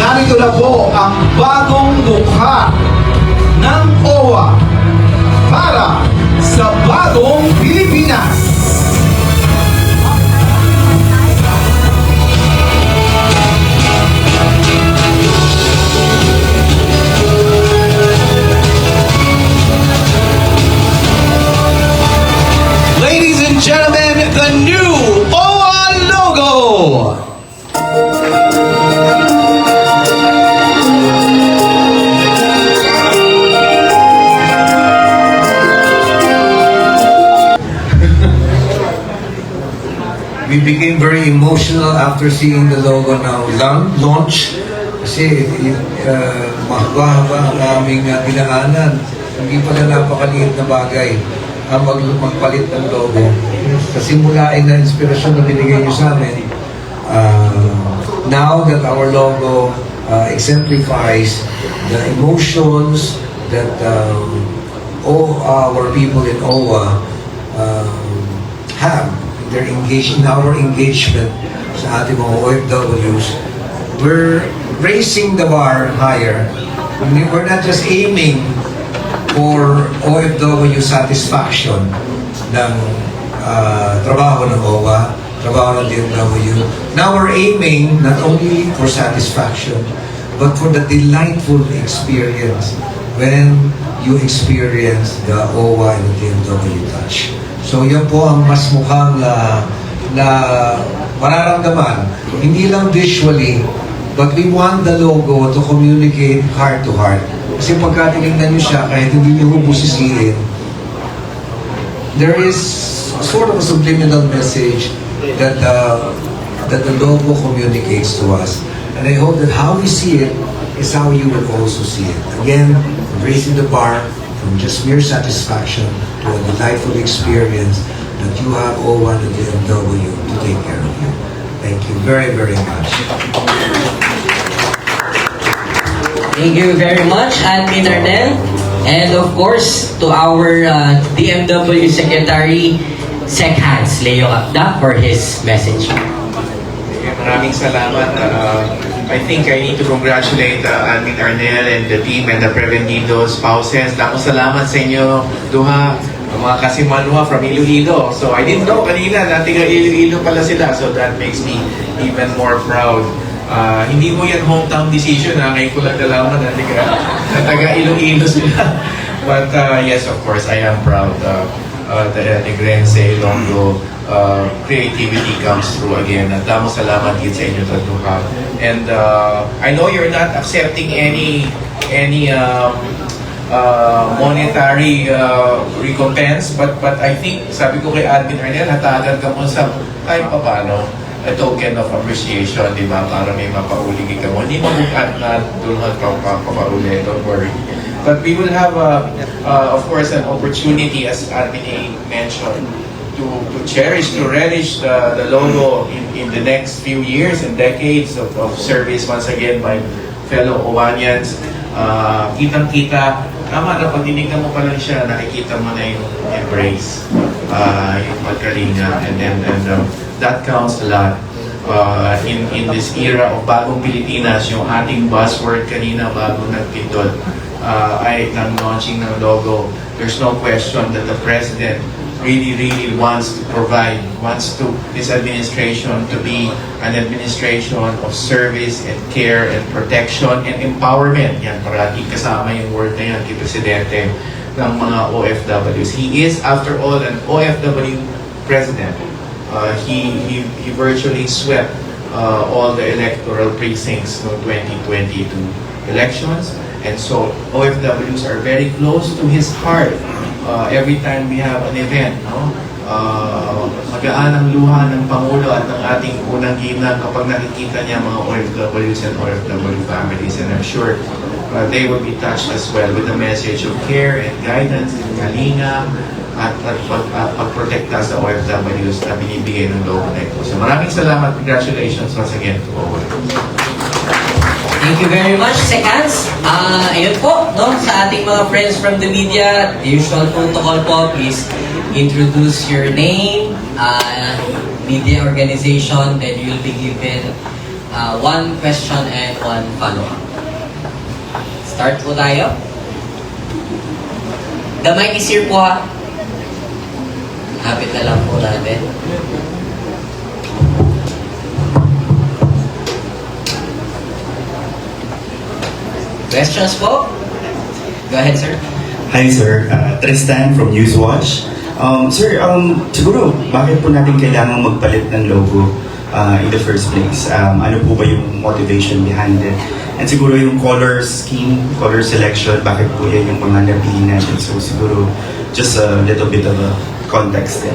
narito na po ang bagong mukha ng OWA para sa bagong Pilipinas. Ladies and gentlemen, the new OWA logo! We became very emotional after seeing the logo now launch kasi mahaba-haba ang aming dinaanan. Hindi pala napakaliit na bagay ang magpalit ng logo. Kasi mula ay na inspirasyon na binigay niyo sa amin, now that our logo exemplifies the emotions that all our people in OWA have in our engagement sa ating mga OFWs, we're raising the bar higher. We're not just aiming for OFW satisfaction ng trabaho ng OWA, trabaho ng DFW. Now we're aiming not only for satisfaction, but for the delightful experience when you experience the OWA and the DFW touch. So yun po ang mas mukhang na mararamdaman, hindi lang visually, but we want the logo to communicate heart to heart. Kasi pagka tinignan nyo siya, kahit hindi nyo bubusisiin, there is sort of a subliminal message that the logo communicates to us. And I hope that how we see it is how you will also see it. Again, raising the bar from just mere satisfaction to a delightful experience that you have OWA and DFW to take care of you. Thank you very, very much. Thank you very much, Admin Arnel. And of course, to our DMW Secretary, Sec Hans Leo Akda for his message. Maraming salamat. I think I need to congratulate Admin Arnel and the team and the Prevenido spouses. Dako salamat sa inyo, duha, mga kasimanwa from Iloilo. So I didn't know kanina na tiga Iloilo pala sila. So that makes me even more proud. Hindi mo yan hometown decision, ngayon ko lang nalaman na taga Iloilo sila. But yes, of course, I am proud. The Negrense, Ilonggo, creativity comes through again. At damo salamat din sa inyo tatuha. And I know you're not accepting any monetary recompense, but I think, sabi ko kay Admin Arnel, hatagan ka mo sa kahit pa paano, a token of appreciation, di ba? Para may mapauligi ka mo. Hindi mabukat na dulhat ka papauli, don't worry. But we will have, of course, an opportunity, as Admin mentioned, to cherish, to relish the logo in the next few years and decades of service. Once again, my fellow Owanians, kitang-kita, tama na pag tinignan mo pa lang siya, nakikita mo na yung embrace, yung pagkalinga, and that counts a lot. In this era of bagong Pilipinas, yung ating buzzword kanina bago nagpindot ay ng launching ng logo, there's no question that the President really wants to provide, his administration to be an administration of service and care and protection and empowerment. Yan, parating kasama yung word na yan kay Presidente ng mga OFWs. He is, after all, an OFW President. He virtually swept all the electoral precincts ng 2022 elections. And so OFWs are very close to his heart. Every time we have an event, no? Magaan ang luha ng Pangulo at ng ating unang ginang kapag nakikita niya mga OFWs and OFW families. And I'm sure they will be touched as well with the message of care and guidance and kalinga at pagprotekta sa OFWs na binibigay ng logo na ito. So maraming salamat. Congratulations once again to all. Thank you very much, Sekans. Ayun po, no, sa ating mga friends from the media, the usual protocol po, please introduce your name, media organization, then you'll be given one question and one follow-up. Start po tayo. The mic is here po ha. Hapit na lang po natin. Questions po? Go ahead, sir. Hi sir, Tristan from Newswatch. Sir, siguro bakit po natin kailangan magpalit ng logo in the first place? Ano po ba yung motivation behind it? And siguro yung color scheme, color selection, bakit po yan yung mga napili natin? So siguro just a little bit of a context din.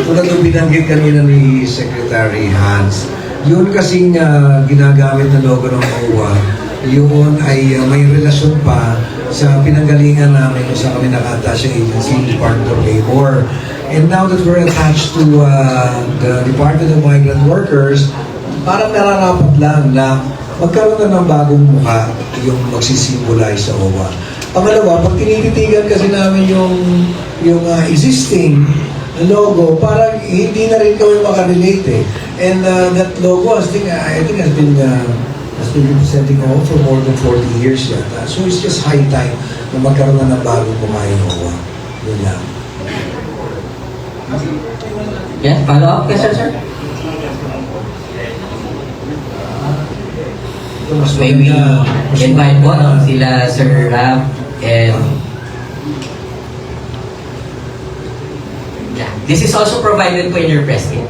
Tulad ng binanggit kanina ni Secretary Hans, yun kasing ginagamit na logo ng OWA, yun ay may relasyon pa sa pinanggalingan namin kung saan kami naka-attach ang agency, Department of Labor. And now that we're attached to the Department of Migrant Workers, parang nararapat lang na magkaroon na ng bagong mukha yung magsisimbolize sa OWA. Pangalawa, pag tinititigan kasi namin yung existing logo, parang hindi na rin kami makarelate eh. And that logo, I think has been representing OWA for more than 40 years yata. So it's just high time na magkaroon na ng bagong mukha yung OWA. Yun lang. Yeah, follow-up question, sir? Maybe invite po sila Sir Rab and yeah, this is also provided po in your press kit.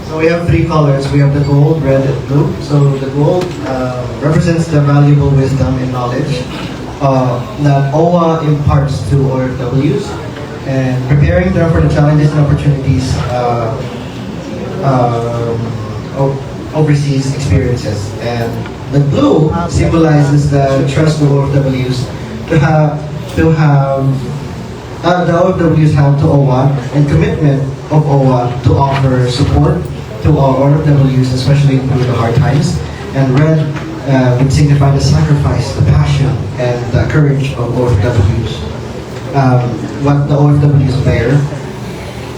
So we have three colors. We have the gold, red, and blue. So the gold represents the valuable wisdom and knowledge that OWA imparts to OFWs and preparing them for the challenges and opportunities overseas experiences. And the blue symbolizes the trust of OFWs the OFWs have to OWA and commitment of OWA to offer support to all OFWs, especially through the hard times. And red would signify the sacrifice, the passion, and the courage of OFWs. What the OFWs bear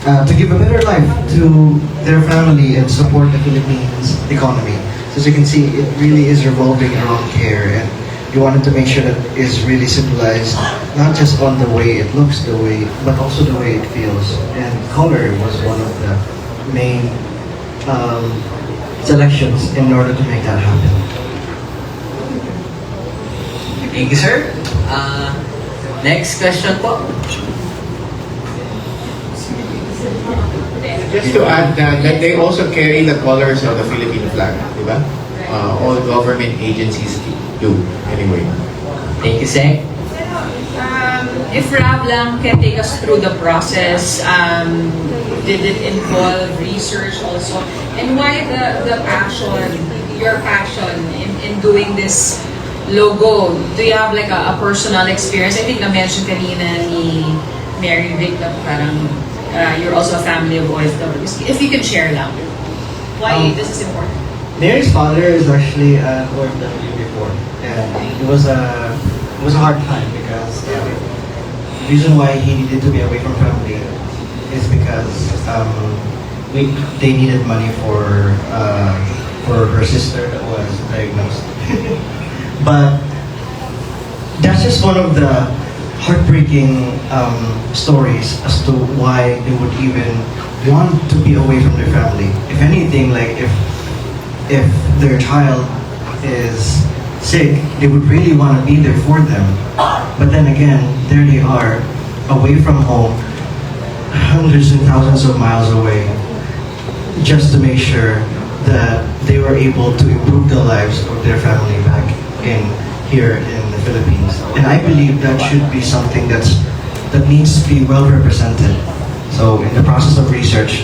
to give a better life to their family and support the Philippines economy. So as you can see, it really is revolving around care, and you wanted to make sure that is really symbolized not just on the way it looks, but also the way it feels. And color was one of the main selections in order to make that happen. Thank you, sir. Next question po. Just to add that they also carry the colors of the Philippine flag, di ba? All government agencies do, anyway. Thank you, Sec. If Rab lang can take us through the process, did it involve research also? And why the passion, your passion in doing this logo? Do you have like a personal experience? I think na-mention kanina ni Mary Vic na parang you're also a family of OFWs. If you can share lang, why this is important? Mary's father is actually an OFW before, and it was a hard time because the reason why he needed to be away from family is because they needed money for her sister that was diagnosed. But that's just one of the heartbreaking stories as to why they would even want to be away from their family. If anything, like if their child is sick, they would really want to be there for them. But then again, there they are, away from home, hundreds and thousands of miles away, just to make sure that they were able to improve the lives of their family back here in the Philippines. And I believe that should be something that needs to be well represented. So in the process of research,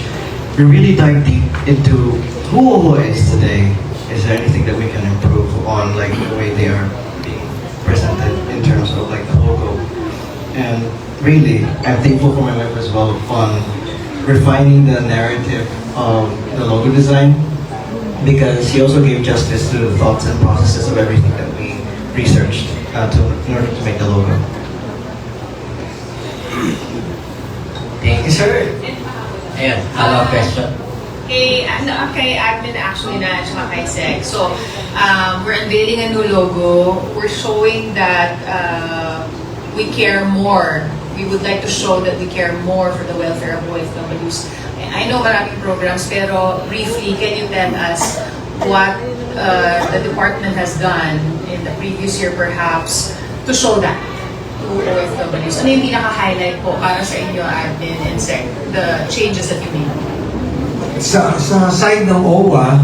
we really dive deep into who OWA is today. Is there anything that we can improve on, like the way they are being presented in terms of like the logo? And really, I'm thankful for my wife as well on refining the narrative of the logo design, because she also gave justice to the thoughts and processes of everything that we researched in order to make the logo. Thank you, sir. Ayan, follow-up question. Kay admin actually na tsaka kay Sec. So, we're unveiling a new logo. We're showing that we care more. We would like to show that we care more for the welfare of OFWs. I know maraming programs, pero briefly, can you tell us what the department has done in the previous year perhaps to show that to OFWs? Ano yung pinaka-highlight po para sa inyo, admin and Sec, the changes that you made? Sa side ng OWA,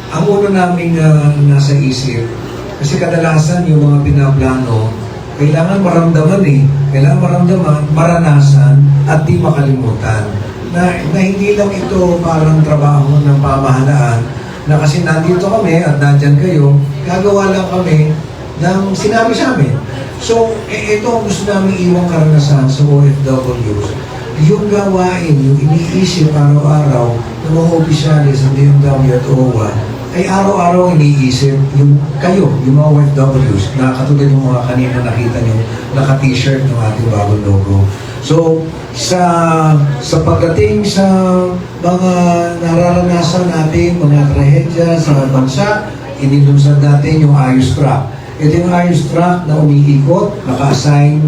ang una naming nasa isip, kasi kadalasan yung mga pinaplano, kailangan maramdaman kailangan maramdaman, maranasan, at di makalimutan. Na hindi lang ito parang trabaho ng pamahalaan, na kasi nandito kami at nandyan kayo, gagawa lang kami ng sinabi sa amin. So, ito ang gusto namin iwang karanasan sa OFWs. Yung gawain, yung iniisip araw-araw ng mga opisyalis ng DMW at OWA, ay araw-araw iniisip yung kayo, yung mga OFWs, na katulad yung mga kanina nakita nyo, naka-t-shirt ng ating bagong logo. So, sa pagdating sa mga nararanasan natin, mga trahedya sa bansa, inilunsad natin yung Ayos Truck. Ito yung Ayos Truck na umiikot, naka-assign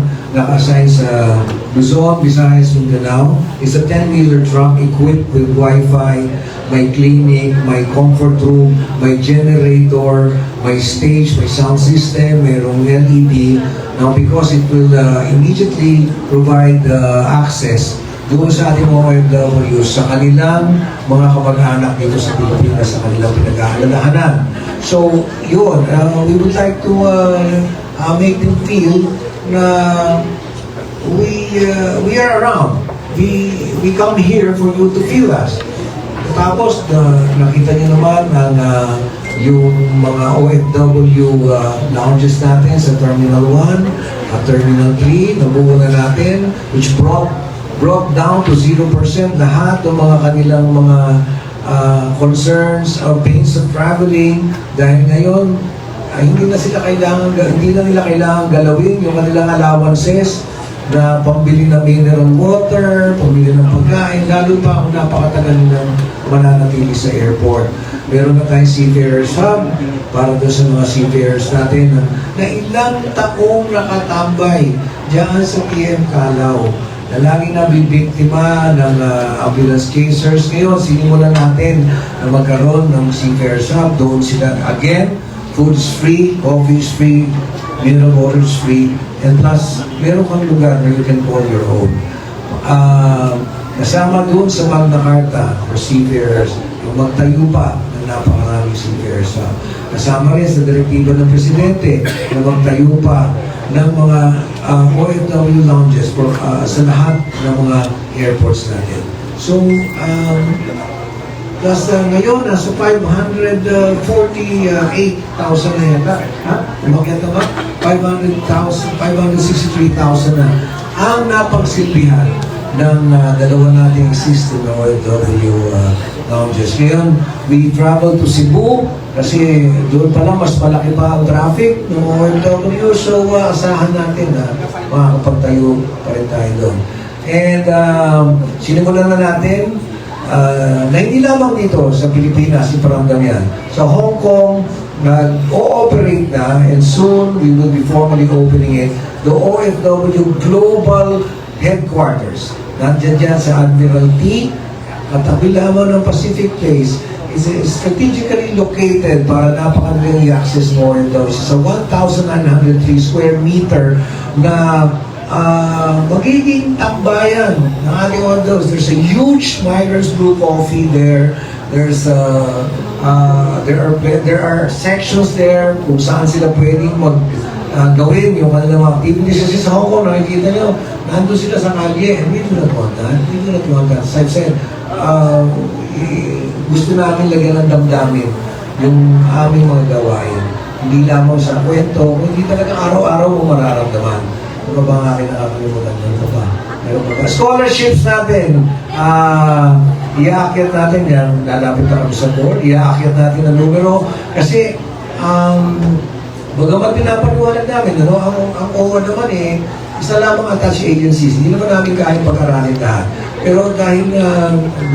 sa Luzon, Visayas, Mindanao. It's a 10-wheeler truck equipped with Wi-Fi, may clinic, may comfort room, may generator, may stage, may sound system, mayroong LED. Now, because it will immediately provide access doon sa ating mga OFWs sa kanilang mga kamag-anak dito sa Pilipinas, sa kanilang pinag-aalalahanan. So, yun, we would like to make them feel na we are around. We come here for you to feel us. Tapos, nakita niyo naman ang yung mga OFW lounges natin sa Terminal 1 at Terminal 3, nabuo na natin, which brought down to 0% lahat ng mga kanilang mga concerns or pains of traveling, dahil ngayon hindi na nila kailangan galawin yung kanilang allowances na pambili ng mineral water, pambili ng pagkain, lalo pa kung napakatagal nilang mananatili sa airport. Meron na tayong Seafarers Hub para doon sa mga seafarers natin na ilang taong nakatambay diyan sa PM Calao, na laging nabibiktima ng ambulance chasers. Ngayon, sinimulan natin na magkaroon ng Seafarers Hub. Doon sila, again, food is free, coffee is free, mineral water is free, and plus, meron kang lugar na you can call your own. Kasama doon sa Magna Carta for Seafarers, yung magtayo pa ng napakaraming Seafarers Hub. Kasama rin sa direktiba ng Presidente na magtayo pa ng mga OFW lounges for, sa lahat ng mga airports natin. So, ngayon, nasa 548,000 na yata. Umakyat na ba? 563,000 na ang napagsilbihan ng dalawa nating system ng OFW lounges. Ngayon, we travel to Cebu kasi doon pa lang mas malaki pa ang traffic ng OFW. So, asahan natin na makakapagtayo pa rin tayo doon. And sinimulan na natin na hindi lamang dito sa Pilipinas, iparamdam yan. Sa Hong Kong, nag-ooperate na, and soon we will be formally opening it, the OFW Global Headquarters. Nandiyan dyan sa Admiralty, at tabi lamang ng Pacific Place, is strategically located para napakadaling i-access mo OFW. Sa 1,903 square meter na magiging tambayan ng ating OFWs. There's a huge migrants brew coffee there. There are sections there kung saan sila pwedeng gawin yung kanilang mga activities. Kasi sa Hong Kong, nakikita nyo, nandun sila sa kalye, and we do not want that. We do not want that. As I've said, gusto namin lagyan ng damdamin yung aming mga gawain. Hindi lamang sa kwento, hindi talaga araw-araw mo mararamdaman. Ano ba ang aking nakakalimutan? Meron pa ba? Scholarships natin. Iaakyat natin yan. Lalapit na kami sa board. Iaakyat natin ang numero. Kasi, bagamat pinapaniwalag namin, ang OWA naman isa lamang attached agencies. Hindi naman namin kayang pag-aralin lahat. Pero dahil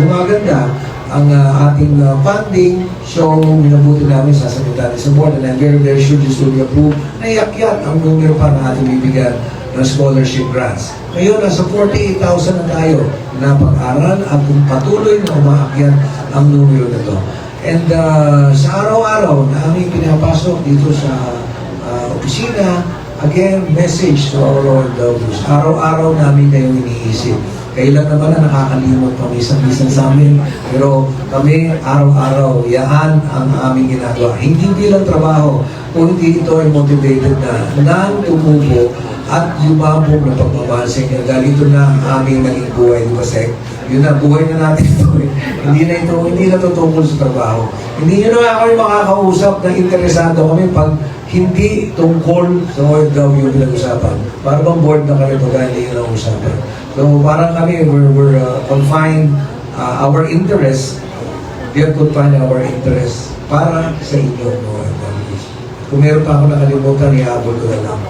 gumaganda ang ating funding, so minabuti namin sasagot natin sa board, and I'm very, very sure this will be approved. Naiakyat ang numero pa na ating bibigyan ng scholarship grants. Ngayon, nasa 48,000 na tayo na pag-aral at kung patuloy na umaakyat ang numero na to. And sa araw-araw na aming pinapasok dito sa opisina, again, message to our OFWs. Araw-araw namin kayong iniisip. Kailan naman na nakakalimot paminsan-minsan sa amin, pero kami araw-araw, yaan ang aming ginagawa. Hindi bilang trabaho, kung hindi ito ay motivated na nang tumubo at lumabog na pagmamahal sa inyo. Dahil ito na ang aming naging buhay, di ba, Sek? Yun na, buhay na natin ito. Hindi na tutungkol sa trabaho. Hindi nyo na kami makakausap na interesado kami pag hindi tungkol sa OFW pinag-usapan. Para bang board na kami pag hindi nyo na usapan. So parang kami, we're confined our interest, we are confined our interest para sa inyo, OFWs. Kung meron pa ako nakalimutan, iabot ko na lang.